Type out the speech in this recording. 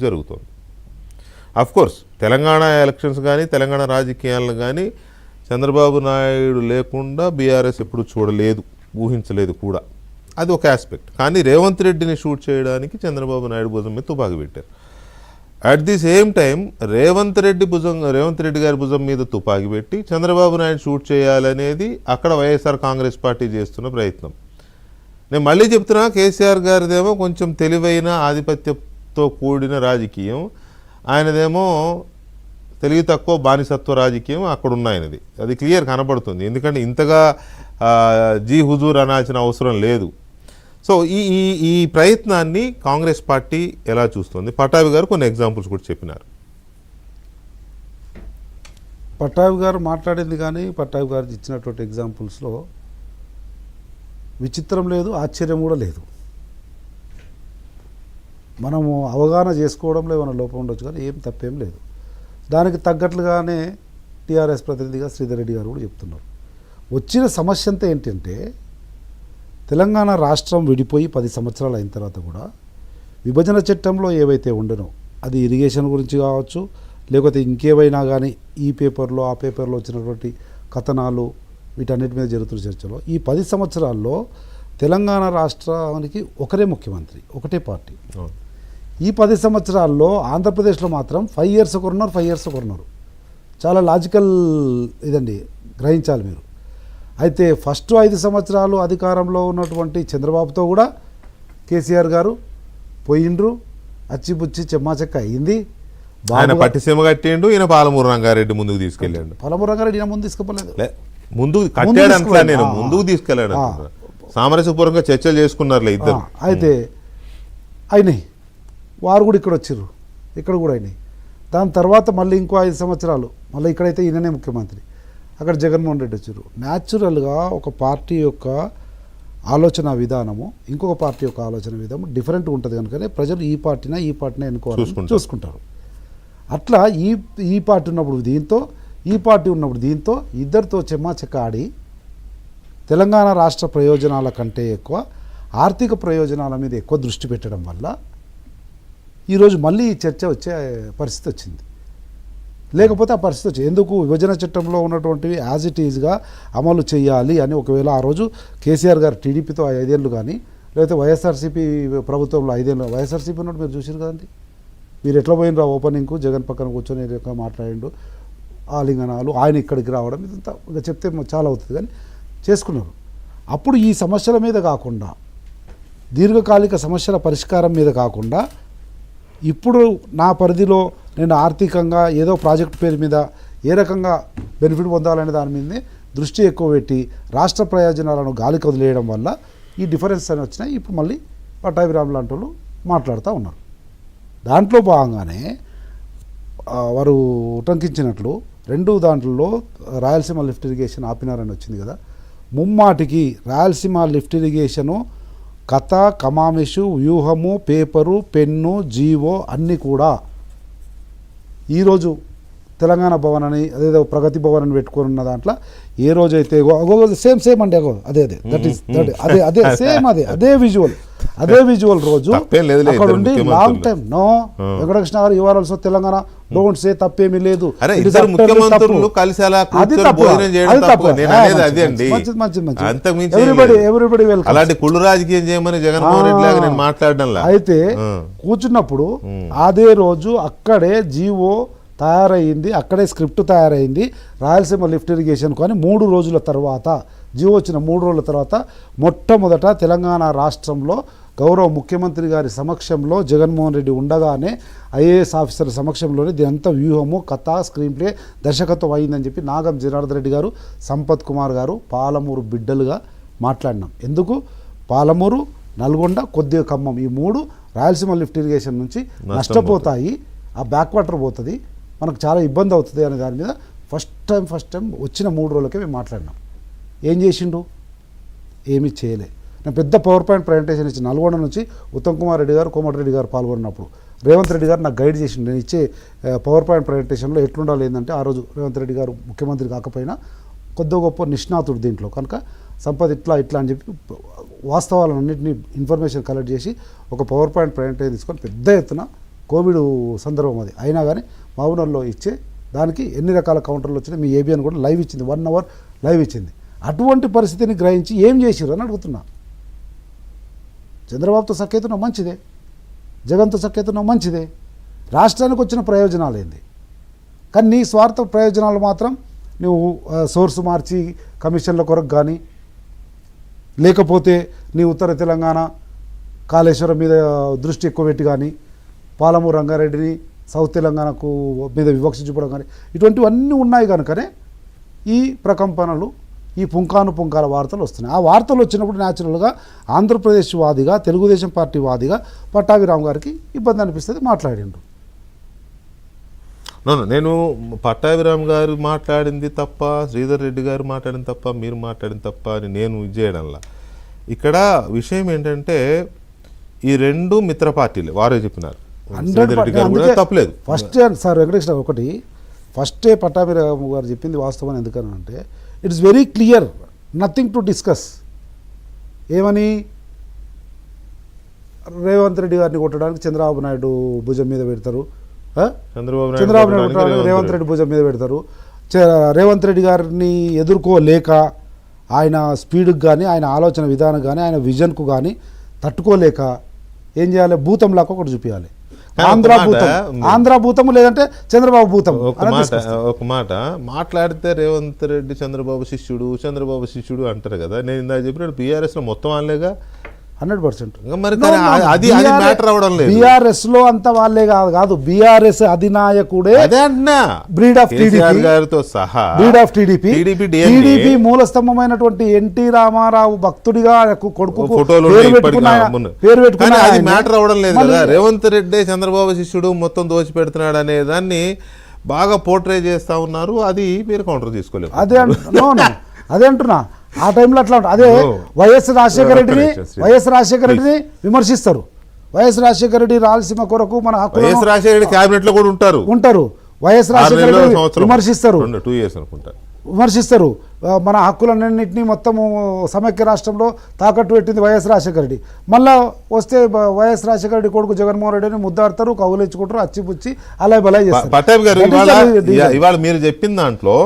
జరుగుతోంది. Course Telangana elections కానీ తెలంగాణ రాజకీయాలను కానీ చంద్రబాబు నాయుడు లేకుండా బీఆర్ఎస్ ఎప్పుడు చూడలేదు, ఊహించలేదు కూడా. అది ఒక ఆస్పెక్ట్. కానీ రేవంత్ రెడ్డిని షూట్ చేయడానికి చంద్రబాబు నాయుడు భుజం మీద తుపాకీ పెట్టారు. At the same time Revanth Reddy గారి భుజం మీద తుపాకీ పెట్టి చంద్రబాబు నాయుడు షూట్ చేయాలనేది అక్కడ వైఎస్ఆర్ కాంగ్రెస్ పార్టీ చేస్తున్న ప్రయత్నం. నేను మళ్ళీ చెప్తున్నా, కేసీఆర్ గారిదేమో కొంచెం తెలివైన ఆధిపత్యంతో కూడిన రాజకీయం, ఆయనదేమో తెలివి తక్కువ బానిసత్వ రాజకీయం అక్కడ ఉన్నాయనది. అది క్లియర్ కనబడుతుంది. ఎందుకంటే ఇంతగా జీ హుజూర్ అనాల్సిన అవసరం లేదు. సో ఈ ప్రయత్నాన్ని కాంగ్రెస్ పార్టీ ఎలా చూస్తుంది? పట్టాభి గారు కొన్ని ఎగ్జాంపుల్స్ కూడా చెప్పినారు. పట్టాభి గారు మాట్లాడింది కానీ పట్టాభి గారు ఇచ్చినటువంటి ఎగ్జాంపుల్స్లో విచిత్రం లేదు, ఆశ్చర్యం కూడా లేదు. మనము అవగాహన చేసుకోవడంలో ఏమైనా లోపం ఉండొచ్చు కానీ ఏం తప్పేం లేదు. దానికి తగ్గట్లుగానే టీఆర్ఎస్ ప్రతినిధిగా శ్రీధర్ రెడ్డి గారు కూడా చెప్తున్నారు. వచ్చిన సమస్య అంతా ఏంటంటే తెలంగాణ రాష్ట్రం విడిపోయి 10 సంవత్సరాలు అయిన తర్వాత కూడా విభజన చట్టంలో ఏవైతే ఉండనో అది ఇరిగేషన్ గురించి కావచ్చు, లేకపోతే ఇంకేవైనా కానీ ఈ పేపర్లో ఆ పేపర్లో వచ్చినటువంటి కథనాలు వీటన్నిటి మీద జరుగుతున్న చర్చలో ఈ 10 సంవత్సరాల్లో తెలంగాణ రాష్ట్రానికి ఒకరే ముఖ్యమంత్రి, ఒకటే పార్టీ. ఈ 10 సంవత్సరాల్లో ఆంధ్రప్రదేశ్లో మాత్రం 5 years ఒకరున్నారు, 5 years ఒకరున్నారు. చాలా లాజికల్ ఇదండి, గ్రహించాలి మీరు. అయితే ఫస్ట్ 5 సంవత్సరాలు అధికారంలో ఉన్నటువంటి చంద్రబాబుతో కూడా కేసీఆర్ గారు పోయిండ్రు, అచ్చిపుచ్చి చెమ్మాచెక్క అయింది. ఆయన పట్టిసీమ కట్టిండు, ఈయన పాలమూరు రంగారెడ్డి ముందుకు తీసుకెళ్ళాడు. పాలమూరు రంగారెడ్డి ఈయన ముందు తీసుకుపోలేదు, ముందుకు తీసుకెళ్ళాడు. సామరస్యపూర్వకంగా చర్చలు చేసుకున్నారులే ఇద్దరు. అయితే అయినాయి, వారు కూడా ఇక్కడ వచ్చారు, ఇక్కడ కూడా అయినాయి. దాని తర్వాత మళ్ళీ ఇంకో 5 సంవత్సరాలు మళ్ళీ ఇక్కడైతే ఈయననే ముఖ్యమంత్రి, అక్కడ జగన్మోహన్ రెడ్డి వచ్చారు. న్యాచురల్గా ఒక పార్టీ యొక్క ఆలోచన విధానము ఇంకొక పార్టీ యొక్క ఆలోచన విధానం డిఫరెంట్గా ఉంటుంది కనుకనే ప్రజలు ఈ పార్టీనే ఎన్నుకోవాలని చూసుకుంటారు. అట్లా ఈ పార్టీ ఉన్నప్పుడు దీంతో, ఈ పార్టీ ఉన్నప్పుడు దీంతో, ఇద్దరితో చెమ్మాచెక్క ఆడి తెలంగాణ రాష్ట్ర ప్రయోజనాల కంటే ఎక్కువ ఆర్థిక ప్రయోజనాల మీద ఎక్కువ దృష్టి పెట్టడం వల్ల ఈరోజు మళ్ళీ ఈ చర్చ వచ్చే పరిస్థితి వచ్చింది. లేకపోతే ఆ పరిస్థితి వచ్చి ఎందుకు విభజన చట్టంలో ఉన్నటువంటివి యాజ్ ఇట్ ఈజ్గా అమలు చేయాలి అని ఒకవేళ ఆ రోజు కేసీఆర్ గారు టీడీపీతో 5 ఏళ్ళు కానీ లేకపోతే వైఎస్ఆర్సీపీ ప్రభుత్వంలో 5 ఏళ్ళు, వైఎస్ఆర్సీపీ ఉన్నట్టు మీరు చూసారు కదండి. మీరు ఎట్లా పోయినరా ఓపెనింగ్కు, జగన్ పక్కన కూర్చొని ఎట్లా మాట్లాడిండు, ఆలింగనాలు, ఆయన ఇక్కడికి రావడం, ఇదంతా ఇంకా చెప్తే చాలా అవుతుంది కానీ చేసుకున్నారు. అప్పుడు ఈ సమస్యల మీద కాకుండా, దీర్ఘకాలిక సమస్యల పరిష్కారం మీద కాకుండా, ఇప్పుడు నా పరిధిలో నేను ఆర్థికంగా ఏదో ప్రాజెక్ట్ పేరు మీద ఏ రకంగా బెనిఫిట్ పొందాలనే దాని మీదనే దృష్టి ఎక్కువ పెట్టి రాష్ట్ర ప్రయోజనాలను గాలికి వదిలేయడం వల్ల ఈ డిఫరెన్స్ అని వచ్చినాయి. ఇప్పుడు మళ్ళీ పట్టాభిరామ్ లాంటి వాళ్ళు మాట్లాడుతూ ఉన్నారు. దాంట్లో భాగంగానే వారు ఉటంకించినట్లు 2 దాంట్లో రాయలసీమ లిఫ్ట్ ఇరిగేషన్ ఆపినారని వచ్చింది కదా. ముమ్మాటికి రాయలసీమ లిఫ్ట్ ఇరిగేషను కథ, కమామిషు, వ్యూహము, పేపరు, పెన్ను, జీవో అన్నీ కూడా ఈరోజు తెలంగాణ భవన్ అని అదేదో ప్రగతి భవన్ అని పెట్టుకొని ఉన్న దాంట్లో ఏ రోజైతే సేమ్ అండి అదే అదే సేమ్ అదే విజువల్ రోజు అక్కడ ఉండి లాంగ్ టైం నో వెంకటకృష్ణ గారు your also Telangana don't say తప్పేమీ లేదు, అయితే కూర్చున్నప్పుడు అదే రోజు అక్కడే జీవో తయారైంది, అక్కడే స్క్రిప్ట్ తయారైంది రాయలసీమ లిఫ్ట్ ఇరిగేషన్ కానీ 3 రోజుల తర్వాత, జీవో వచ్చిన 3 రోజుల తర్వాత మొట్టమొదట తెలంగాణ రాష్ట్రంలో గౌరవ ముఖ్యమంత్రి గారి సమక్షంలో జగన్మోహన్ రెడ్డి ఉండగానే ఐఏఎస్ ఆఫీసర్ సమక్షంలోనే దీనంతా వ్యూహము, కథ, స్క్రీన్ ప్లే, దర్శకత్వం అయిందని చెప్పి నాగం జనార్దన్ రెడ్డి గారు, సంపత్ కుమార్ గారు పాలమూరు బిడ్డలుగా మాట్లాడినాం. ఎందుకు పాలమూరు, నల్గొండ, కొద్దిగా ఖమ్మం ఈ 3 రాయలసీమ లిఫ్ట్ ఇరిగేషన్ నుంచి నష్టపోతాయి, ఆ బ్యాక్ వాటర్ పోతుంది, మనకు చాలా ఇబ్బంది అవుతుంది అనే దాని మీద ఫస్ట్ టైం వచ్చిన 3 రోజులకే మేము మాట్లాడినాం. ఏం చేసిండు? ఏమీ చేయలే. నేను పెద్ద పవర్ పాయింట్ ప్రజెంటేషన్ ఇచ్చి నల్గొండ నుంచి ఉత్తమ్ కుమార్ రెడ్డి గారు, కోమటిరెడ్డి గారు పాల్గొన్నప్పుడు రేవంత్ రెడ్డి గారు నాకు గైడ్ చేసిండు. నేను ఇచ్చే పవర్ పాయింట్ ప్రజెంటేషన్లో ఎట్లుండాలి ఏంటంటే, ఆ రోజు రేవంత్ రెడ్డి గారు ముఖ్యమంత్రి కాకపోయినా కొద్ది గొప్ప నిష్ణాతుడు దీంట్లో కనుక సంపద ఇట్లా అని చెప్పి వాస్తవాలన్నింటినీ ఇన్ఫర్మేషన్ కలెక్ట్ చేసి ఒక పవర్ పాయింట్ ప్రజెంటేషన్ తీసుకొని పెద్ద ఎత్తున కోవిడ్ సందర్భం అది. అయినా కానీ మహబూబ్నగర్లో ఇచ్చే దానికి ఎన్ని రకాల కౌంటర్లు వచ్చినాయి, మీ ఏబిఎన్ కూడా లైవ్ ఇచ్చింది, 1 hour లైవ్ ఇచ్చింది. అటువంటి పరిస్థితిని గ్రహించి ఏం చేసిర్రు అని అడుగుతున్నా. చంద్రబాబుతో సఖ్యతను మంచిదే, జగన్తో సఖ్యతను మంచిదే, రాష్ట్రానికి వచ్చిన ప్రయోజనాలు ఏంది? కానీ నీ స్వార్థ ప్రయోజనాలు మాత్రం నువ్వు సోర్సు మార్చి కమిషన్ల కొరకు కానీ, లేకపోతే నీ ఉత్తర తెలంగాణ కాళేశ్వరం మీద దృష్టి ఎక్కువ పెట్టి కానీ, పాలమూరు రంగారెడ్డిని సౌత్ తెలంగాణకు మీద వివక్ష చూపడం కానీ, ఇటువంటివన్నీ ఉన్నాయి కనుకనే ఈ ప్రకంపనలు, ఈ పుంకాల వార్తలు వస్తున్నాయి. ఆ వార్తలు వచ్చినప్పుడు న్యాచురల్గా ఆంధ్రప్రదేశ్ వాదిగా, తెలుగుదేశం పార్టీ వాదిగా పట్టాభిరామ్ గారికి ఇబ్బంది అనిపిస్తుంది, మాట్లాడిండు. నేను పట్టాభిరామ్ గారు మాట్లాడింది తప్ప, శ్రీధర్ రెడ్డి గారు మాట్లాడింది తప్ప, మీరు మాట్లాడింది తప్ప అని నేను ఇది చేయడంలా. ఇక్కడ విషయం ఏంటంటే ఈ రెండు మిత్ర పార్టీలు వారే చెప్పినారు, శ్రీధర్ రెడ్డి గారు కూడా తప్పలేదు. ఫస్ట్ సార్ వెంకటేశ్వర ఒకటి ఫస్టే పట్టాభిరామ్ గారు చెప్పింది వాస్తవం. ఎందుకనంటే it's very clear, nothing to discuss. ఏమని రేవంత్ రెడ్డి గారిని కొట్టడానికి చంద్రబాబు నాయుడు భుజం మీద పెడతారు, చంద్రబాబు నాయుడు రేవంత్ రెడ్డి భుజం మీద పెడతారు. రేవంత్ రెడ్డి గారిని ఎదుర్కోలేక, ఆయన స్పీడ్కి కానీ, ఆయన ఆలోచన విధానం కానీ, ఆయన విజన్కు కానీ తట్టుకోలేక ఏం చేయాలి, భూతంలాగా ఒకటి చూపించాలి. ఆంధ్ర భూతము లేదంటే చంద్రబాబు భూతం. ఒక మాట మాట్లాడితే రేవంత్ రెడ్డి చంద్రబాబు శిష్యుడు అంటారు కదా. నేను ఇందాక చెప్పినట్టు బీఆర్ఎస్ లో మొత్తం వాళ్ళేగా 100%. బీఆర్ఎస్ లో అంత వాళ్ళే కాదు, బీఆర్ఎస్ అధినాయకుడే బ్రీడ్ ఆఫ్ టీడీపీ మూల స్తంభమైనటువంటి ఎన్టీ రామారావు భక్తుడిగా కొడుకు పేరు పెట్టుకుని అది మ్యాటర్ అవడం లేదు కదా. రేవంత్ రెడ్డి చంద్రబాబు శిష్యుడు మొత్తం దోచి పెడుతున్నాడు అనే దాన్ని బాగా పోర్ట్రే చేస్తా ఉన్నారు. అది మీరు కౌంటర్ తీసుకోలేదు. అదే అంటున్నా. ఆ టైంలో అట్లా అదే వైఎస్ రాజశేఖర రెడ్డిని విమర్శిస్తారు. వైఎస్ రాజశేఖర రెడ్డి రాయలసీమ కొరకు మన రాజశేఖర క్యాబినెట్ లో కూడా ఉంటారు. వైఎస్ రాజశేఖర రెడ్డి విమర్శిస్తారు, 2 years అనుకుంటా. విమర్శిస్తారు. మన హక్కులన్నింటినీ మొత్తము సమైక్య రాష్ట్రంలో తాకట్టు పెట్టింది వైఎస్ రాజశేఖర రెడ్డి. మళ్ళా వస్తే వైఎస్ రాజశేఖర రెడ్డి కొడుకు జగన్మోహన్ రెడ్డిని ముద్దాడతారు, కౌలించుకుంటారు, అచ్చిపుచ్చి అలా బలా చేస్తారు. పట్టాభి గారు ఇవాళ మీరు చెప్పిన దాంట్లో